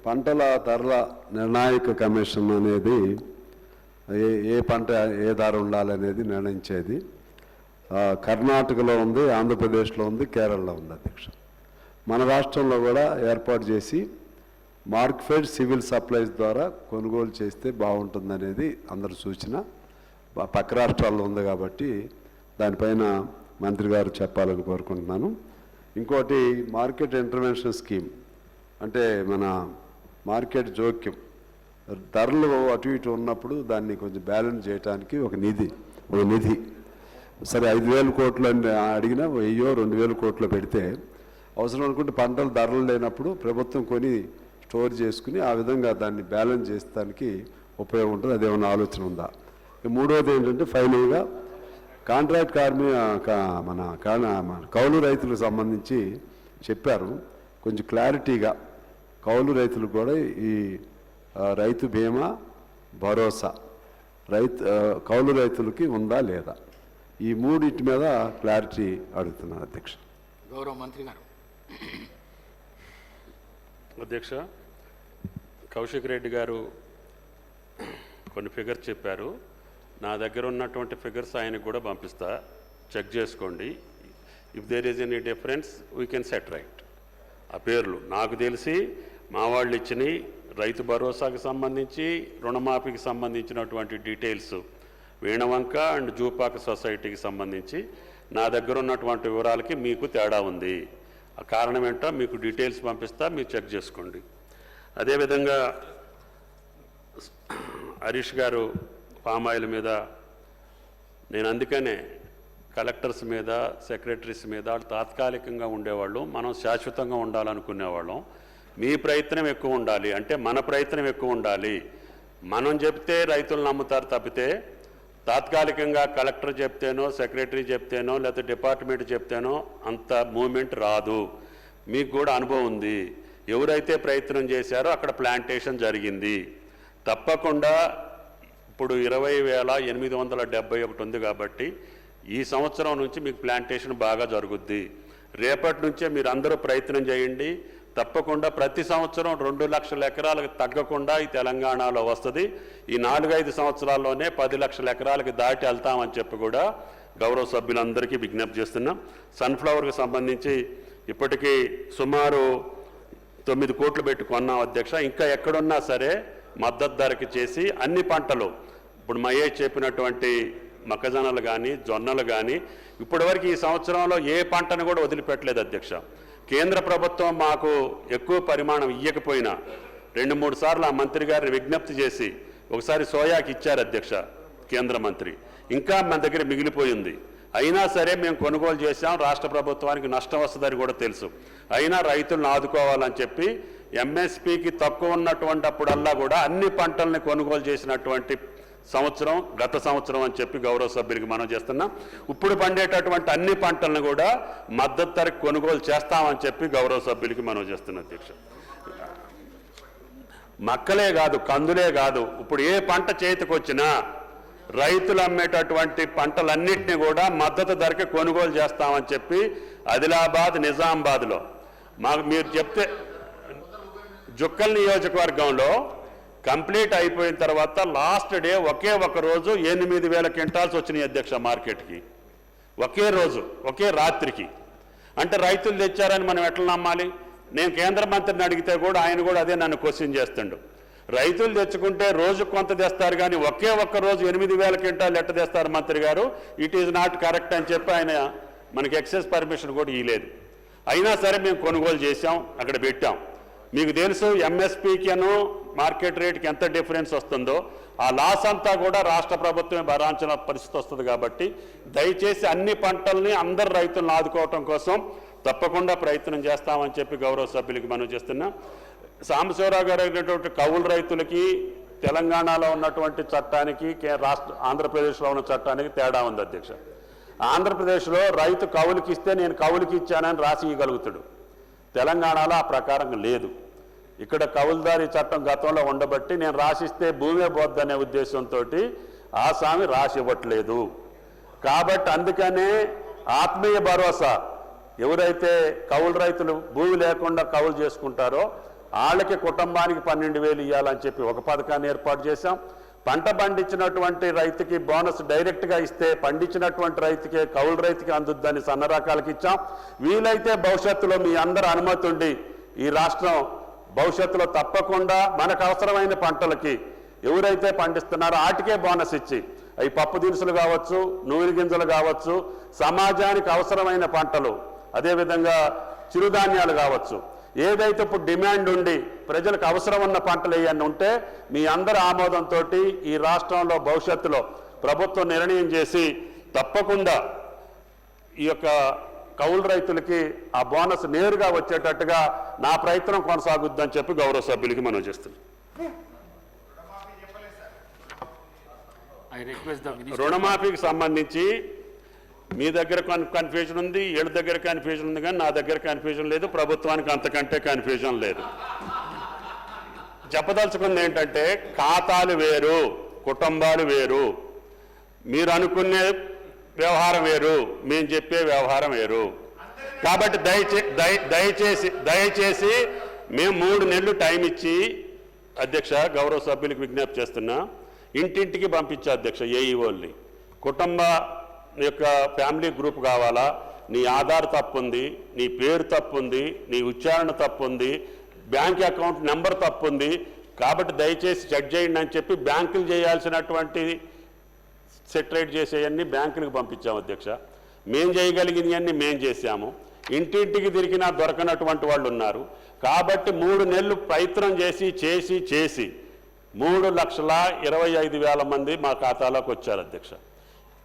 పంటల ధరల నిర్ణాయక కమిషన్ అనేది ఏ పంట ఏ ధర ఉండాలనేది నిర్ణయించేది. కర్ణాటకలో ఉంది, ఆంధ్రప్రదేశ్లో ఉంది, కేరళలో ఉంది అధ్యక్ష. మన రాష్ట్రంలో కూడా ఏర్పాటు చేసి మార్కెట్ సివిల్ సప్లైస్ ద్వారా కొనుగోలు చేస్తే బాగుంటుందనేది అందరి సూచన. పక్క రాష్ట్రాల్లో ఉంది కాబట్టి దానిపైన మంత్రి గారు చెప్పాలని కోరుకుంటున్నాను. ఇంకోటి మార్కెట్ ఇంటర్వెన్షన్ స్కీమ్ అంటే మన మార్కెట్ జోక్యం, ధరలు అటు ఇటు ఉన్నప్పుడు దాన్ని కొంచెం బ్యాలెన్స్ చేయడానికి ఒక నిధి సరే 5,000 కోట్లు అని అడిగినా 1,000-2,000 కోట్లు పెడితే అవసరం అనుకుంటే పంటలు ధరలు లేనప్పుడు ప్రభుత్వం కొని స్టోర్ చేసుకుని ఆ విధంగా దాన్ని బ్యాలెన్స్ చేసేదానికి ఉపయోగం ఉంటుంది. అదేమన్నా ఆలోచన ఉందా? మూడవది ఏంటంటే ఫైనల్గా కాంట్రాక్ట్ మన కౌలు రైతులకు సంబంధించి చెప్పారు. కొంచెం క్లారిటీగా కౌలు రైతులకు కూడా ఈ రైతు బీమా భరోసా కౌలు రైతులకి ఉందా లేదా, ఈ మూడింటి మీద క్లారిటీ అడుగుతున్నాను అధ్యక్ష. గౌరవ మంత్రి గారు. అధ్యక్ష, కౌశిక్ రెడ్డి గారు కొన్ని ఫిగర్స్ చెప్పారు. నా దగ్గర ఉన్నటువంటి ఫిగర్స్ ఆయనకు కూడా పంపిస్తా, చెక్ చేసుకోండి. If there is any difference we can set right. ఆ పేర్లు నాకు తెలిసి మా వాళ్ళు ఇచ్చినవి రైతు భరోసాకి సంబంధించి రుణమాఫీకి సంబంధించినటువంటి డీటెయిల్స్ వీణవంక అండ్ జూపాక సొసైటీకి సంబంధించి నా దగ్గర ఉన్నటువంటి వివరాలకి మీకు తేడా ఉంది. ఆ కారణం ఏంటో మీకు డీటెయిల్స్ పంపిస్తా, మీరు చెక్ చేసుకోండి. అదేవిధంగా హరీష్ గారు పామ్ ఆయిల్ మీద నేను అందుకనే కలెక్టర్స్ మీద సెక్రటరీస్ మీద తాత్కాలికంగా ఉండేవాళ్ళు, మనం శాశ్వతంగా ఉండాలనుకునేవాళ్ళం. మీ ప్రయత్నం ఎక్కువ ఉండాలి అంటే మన ప్రయత్నం ఎక్కువ ఉండాలి. మనం చెప్తే రైతులు నమ్ముతారు తప్పితే తాత్కాలికంగా కలెక్టర్ చెప్తేనో సెక్రటరీ చెప్తేనో లేకపోతే డిపార్ట్మెంట్ చెప్తేనో అంత మూమెంట్ రాదు. మీకు కూడా అనుభవం ఉంది. ఎవరైతే ప్రయత్నం చేశారో అక్కడ ప్లాంటేషన్ జరిగింది. తప్పకుండా ఇప్పుడు 20,871 ఉంది కాబట్టి ఈ సంవత్సరం నుంచి మీకు ప్లాంటేషన్ బాగా జరుగుద్ది. రేపటి నుంచే మీరు అందరూ ప్రయత్నం చేయండి. తప్పకుండా ప్రతి సంవత్సరం 2 లక్షల ఎకరాలకు తగ్గకుండా ఈ తెలంగాణలో వస్తుంది. ఈ 4-5 సంవత్సరాల్లోనే 10 లక్షల ఎకరాలకి దాటి వెళ్తామని చెప్పి కూడా గౌరవ సభ్యులందరికీ విజ్ఞప్తి చేస్తున్నాం. సన్ఫ్లవర్కి సంబంధించి ఇప్పటికీ సుమారు 9 కోట్లు పెట్టి కొన్నాం అధ్యక్ష. ఇంకా ఎక్కడున్నా సరే మద్దతు ధరకి చేసి అన్ని పంటలు ఇప్పుడు మహేష్ చెప్పినటువంటి మొక్కజొన్నలు కానీ జొన్నలు కానీ ఇప్పటివరకు ఈ సంవత్సరంలో ఏ పంటను కూడా వదిలిపెట్టలేదు అధ్యక్ష. కేంద్ర ప్రభుత్వం మాకు ఎక్కువ పరిమాణం ఇవ్వకపోయినా 2-3 సార్లు ఆ మంత్రి గారిని విజ్ఞప్తి చేసి ఒకసారి సోయాకి ఇచ్చారు అధ్యక్ష కేంద్ర మంత్రి. ఇంకా మన దగ్గర మిగిలిపోయింది. అయినా సరే మేము కొనుగోలు చేసాం. రాష్ట్ర ప్రభుత్వానికి నష్టం వస్తుందని కూడా తెలుసు. అయినా రైతులను ఆదుకోవాలని చెప్పి ఎంఎస్పీకి తక్కువ ఉన్నటువంటి అప్పుడల్లా కూడా అన్ని పంటల్ని కొనుగోలు చేసినటువంటి సంవత్సరం గత సంవత్సరం అని చెప్పి గౌరవ సభ్యులకి మనం చేస్తున్నాం. ఇప్పుడు పండేటటువంటి అన్ని పంటలను కూడా మద్దతు ధరకు కొనుగోలు చేస్తామని చెప్పి గౌరవ సభ్యులకి మనం చేస్తున్నాం అధ్యక్ష. మక్కలే కాదు, కందులే కాదు, ఇప్పుడు ఏ పంట చేతికి వచ్చినా రైతులు అమ్మేటటువంటి పంటలన్నింటినీ కూడా మద్దతు ధరకి కొనుగోలు చేస్తామని చెప్పి ఆదిలాబాద్ నిజామాబాద్లో మాకు మీరు చెప్తే జుక్కల్ నియోజకవర్గంలో కంప్లీట్ అయిపోయిన తర్వాత లాస్ట్ డే ఒకే ఒక రోజు 8,000 క్వింటాల్స్ వచ్చినాయి అధ్యక్ష మార్కెట్కి. ఒకే రోజు ఒకే రాత్రికి. అంటే రైతులు తెచ్చారని మనం ఎట్లా నమ్మాలి? నేను కేంద్ర మంత్రిని అడిగితే కూడా ఆయన కూడా అదే నన్ను క్వశ్చన్ చేస్తుండు. రైతులు తెచ్చుకుంటే రోజు కొంత తెస్తారు కానీ ఒకే ఒక్క రోజు 8,000 క్వింటాలు ఎట్ట తెస్తారు మంత్రి గారు? ఇట్ ఈజ్ నాట్ కరెక్ట్ అని చెప్పి ఆయన మనకి ఎక్సెస్ పర్మిషన్ కూడా ఇవ్వలేదు. అయినా సరే మేము కొనుగోలు చేసాం, అక్కడ పెట్టాం. మీకు తెలుసు ఎంఎస్పీకి మార్కెట్ రేట్కి ఎంత డిఫరెన్స్ వస్తుందో. ఆ లాస్ అంతా కూడా రాష్ట్ర ప్రభుత్వమే భరాంచిన పరిస్థితి వస్తుంది. కాబట్టి దయచేసి అన్ని పంటల్ని అందరు రైతులను ఆదుకోవటం కోసం తప్పకుండా ప్రయత్నం చేస్తామని చెప్పి గౌరవ సభ్యులకి మనం చేస్తున్నాం. సాంబశివరావు గారు అయినటువంటి కౌలు రైతులకి తెలంగాణలో ఉన్నటువంటి చట్టానికి ఆంధ్రప్రదేశ్లో ఉన్న చట్టానికి తేడా ఉంది అధ్యక్ష. ఆంధ్రప్రదేశ్లో రైతు కౌలుకి ఇస్తే నేను కౌలుకి ఇచ్చానని రాసి ఇవ్వగలుగుతాడు. తెలంగాణలో ఆ ప్రకారంగా లేదు. ఇక్కడ కౌలుదారీ చట్టం గతంలో ఉండబట్టి నేను రాసిస్తే భూమే పోద్దనే ఉద్దేశంతో ఆ స్వామి రాసి ఇవ్వట్లేదు. కాబట్టి అందుకనే ఆత్మీయ భరోసా ఎవరైతే కౌలు రైతులు భూమి లేకుండా కౌలు చేసుకుంటారో వాళ్ళకి కుటుంబానికి 12,000 ఇవ్వాలని చెప్పి ఒక పథకాన్ని ఏర్పాటు చేశాం. పంట పండించినటువంటి రైతుకి బోనస్ డైరెక్ట్గా ఇస్తే పండించినటువంటి రైతుకే కౌలు రైతుకి అందుద్దని సన్న రకాలకి ఇచ్చాం. వీలైతే భవిష్యత్తులో మీ అందరి అనుమతి ఉండి ఈ రాష్ట్రం భవిష్యత్తులో తప్పకుండా మనకు అవసరమైన పంటలకి ఎవరైతే పండిస్తున్నారో వాటికే బోనస్ ఇచ్చి అవి పప్పు దినుసులు కావచ్చు, నూనె గింజలు కావచ్చు, సమాజానికి అవసరమైన పంటలు, అదేవిధంగా చిరుధాన్యాలు కావచ్చు, ఏదైతే ఇప్పుడు డిమాండ్ ఉండి ప్రజలకు అవసరం ఉన్న పంటలు ఏమన్నా ఉంటే మీ అందరి ఆమోదంతో ఈ రాష్ట్రంలో భవిష్యత్తులో ప్రభుత్వం నిర్ణయం చేసి తప్పకుండా ఈ యొక్క కౌలు రైతులకి ఆ బోనస్ నేరుగా వచ్చేటట్టుగా నా ప్రయత్నం కొనసాగుద్దని చెప్పి గౌరవ సభ్యులకి మనం చేస్తున్నాం. రుణమాఫీకి సంబంధించి మీ దగ్గర కన్ఫ్యూజన్ ఉంది, వీళ్ళ దగ్గర కన్ఫ్యూజన్ ఉంది, కానీ నా దగ్గర కన్ఫ్యూజన్ లేదు, ప్రభుత్వానికి అంతకంటే కన్ఫ్యూజన్ లేదు. చెప్పదలుచుకుంది ఏంటంటే ఖాతాలు వేరు, కుటుంబాలు వేరు, మీరు అనుకునే వ్యవహారం వేరు, మేము చెప్పే వ్యవహారం వేరు. కాబట్టి దయచేసి మేము 3 నెలలు టైం ఇచ్చి అధ్యక్ష గౌరవ సభ్యులకు విజ్ఞప్తి చేస్తున్నా, ఇంటింటికి పంపించే అధ్యక్ష ఏఈఓల్ని. కుటుంబ యొక్క ఫ్యామిలీ గ్రూప్ కావాలా, నీ ఆధార్ తప్పు ఉంది, నీ పేరు తప్పు ఉంది, నీ ఉచ్చారణ తప్పు ఉంది, బ్యాంక్ అకౌంట్ నెంబర్ తప్పు ఉంది, కాబట్టి దయచేసి చెక్ చేయండి అని చెప్పి బ్యాంకులు చేయాల్సినటువంటి సెటరేట్ చేసేవన్నీ బ్యాంకులకు పంపించాము అధ్యక్ష. మేం చేయగలిగినవన్నీ మేం చేశాము. ఇంటింటికి తిరిగినా దొరకనటువంటి వాళ్ళు ఉన్నారు. కాబట్టి 3 నెలలు ప్రయత్నం చేసి 3,25,000 మంది మా ఖాతాలోకి వచ్చారు అధ్యక్ష.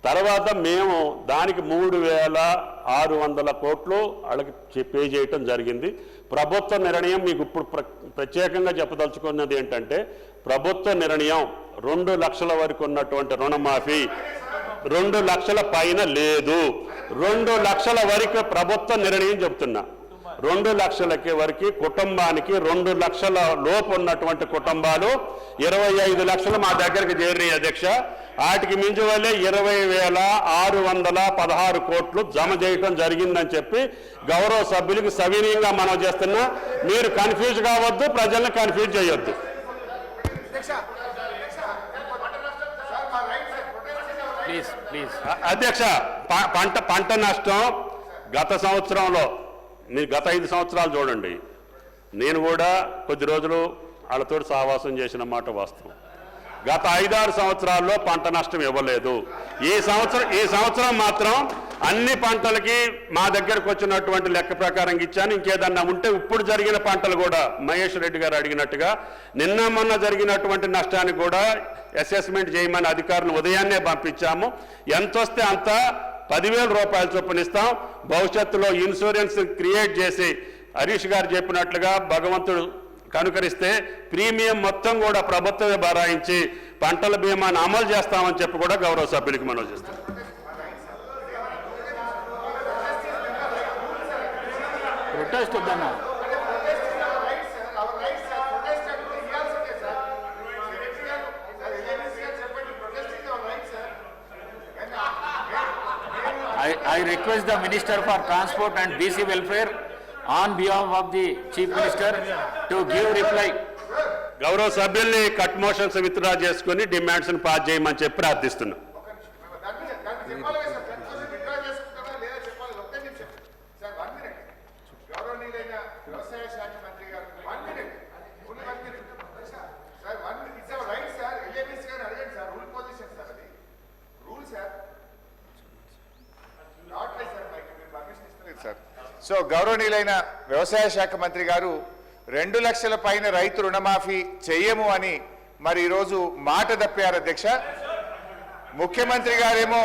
తర్వాత మేము దానికి 3,600 కోట్లు వాళ్ళకి పే చేయటం జరిగింది. ప్రభుత్వ నిర్ణయం మీకు ఇప్పుడు ప్రత్యేకంగా చెప్పదలుచుకున్నది ఏంటంటే, ప్రభుత్వ నిర్ణయం 2 లక్షల వరకు ఉన్నటువంటి రుణమాఫీ 2 లక్షల పైన లేదు. 2 లక్షల వరకు ప్రభుత్వ నిర్ణయం చెప్తున్నా. 2 లక్షలకి వరకు కుటుంబానికి 2 లక్షల లోపు ఉన్నటువంటి కుటుంబాలు 25 లక్షలు మా దగ్గరికి చేరి అధ్యక్ష. వాటికి మించి వల్లే 20,616 కోట్లు జమ చేయటం జరిగిందని చెప్పి గౌరవ సభ్యులకు సవినీయంగా మనం చేస్తున్నా. మీరు కన్ఫ్యూజ్ కావద్దు, ప్రజల్ని కన్ఫ్యూజ్ చేయొద్దు. అధ్యక్ష పంట నష్టం గత సంవత్సరంలో, మీరు గత 5 సంవత్సరాలు చూడండి, నేను కూడా కొద్ది రోజులు వాళ్ళతో సహవాసం చేసిన మాట వాస్తవం. గత 5-6 సంవత్సరాల్లో పంట నష్టం ఇవ్వలేదు. ఈ సంవత్సరం మాత్రం అన్ని పంటలకి మా దగ్గరకు వచ్చినటువంటి లెక్క ప్రకారం ఇచ్చాను. ఇంకేదన్నా ఉంటే ఇప్పుడు జరిగిన పంటలు కూడా మహేష్ రెడ్డి గారు అడిగినట్టుగా నిన్న మొన్న జరిగినటువంటి నష్టానికి కూడా అసెస్మెంట్ చేయమని అధికారులను ఉదయాన్నే పంపించాము. ఎంత వస్తే అంత 10,000 రూపాయల చొప్పున ఇస్తాం. భవిష్యత్తులో ఇన్సూరెన్స్ క్రియేట్ చేసి హరీష్ గారు చెప్పినట్లుగా భగవంతుడు కనుకరిస్తే ప్రీమియం మొత్తం కూడా ప్రభుత్వమే భరాయించి పంటల బీమాను అమలు చేస్తామని చెప్పి కూడా గౌరవ సభ్యులకి మనం చేస్తాం. ప్రొటెస్ట్ వద్దన్నా. I request the Minister for Transport and BC Welfare on behalf of the Chief Minister to give reply. గౌరవ సభ్యుల్ని కట్ మోషన్స్ విత్డ్రా చేసుకుని డిమాండ్స్ పాస్ చేయమని చెప్పి ప్రార్థిస్తున్నాం. సో గౌరవనీయులైన వ్యవసాయ శాఖ మంత్రి గారు 2 లక్షల పైన రైతు రుణమాఫీ చేయము అని మరి ఈరోజు మాట తప్పారు అధ్యక్ష. ముఖ్యమంత్రి గారేమో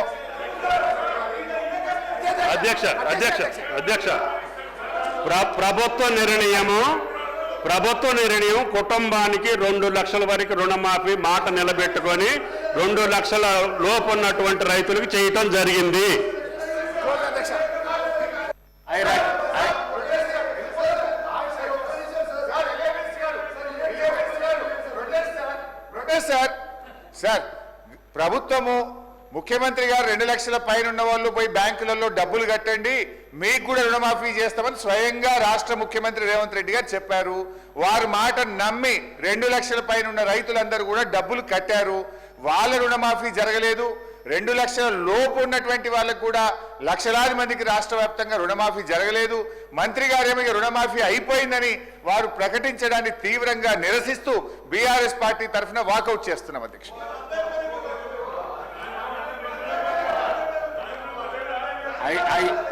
అధ్యక్ష ప్రభుత్వ నిర్ణయం కుటుంబానికి 2 లక్షల వరకు రుణమాఫీ మాట నిలబెట్టుకొని 2 లక్షల లోపు ఉన్నటువంటి రైతులకు చేయటం జరిగింది. సార్ ప్రభుత్వము ముఖ్యమంత్రి గారు 2 లక్షల పైన ఉన్న వాళ్ళు పోయి బ్యాంకులలో డబ్బులు కట్టండి, మీకు కూడా రుణమాఫీ చేస్తామని స్వయంగా రాష్ట్ర ముఖ్యమంత్రి రేవంత్ రెడ్డి గారు చెప్పారు. వారు మాట నమ్మి 2 లక్షల పైన ఉన్న రైతులందరూ కూడా డబ్బులు కట్టారు. వాళ్ళ రుణమాఫీ జరగలేదు. 2 లక్షల లోపు ఉన్నటువంటి వాళ్ళకు కూడా లక్షలాది మందికి రాష్ట్ర వ్యాప్తంగా రుణమాఫీ జరగలేదు. మంత్రి గారేమో రుణమాఫీ అయిపోయిందని వారు ప్రకటించడాన్ని తీవ్రంగా నిరసిస్తూ బీఆర్ఎస్ పార్టీ తరఫున వాకౌట్ చేస్తున్నాం అధ్యక్ష. I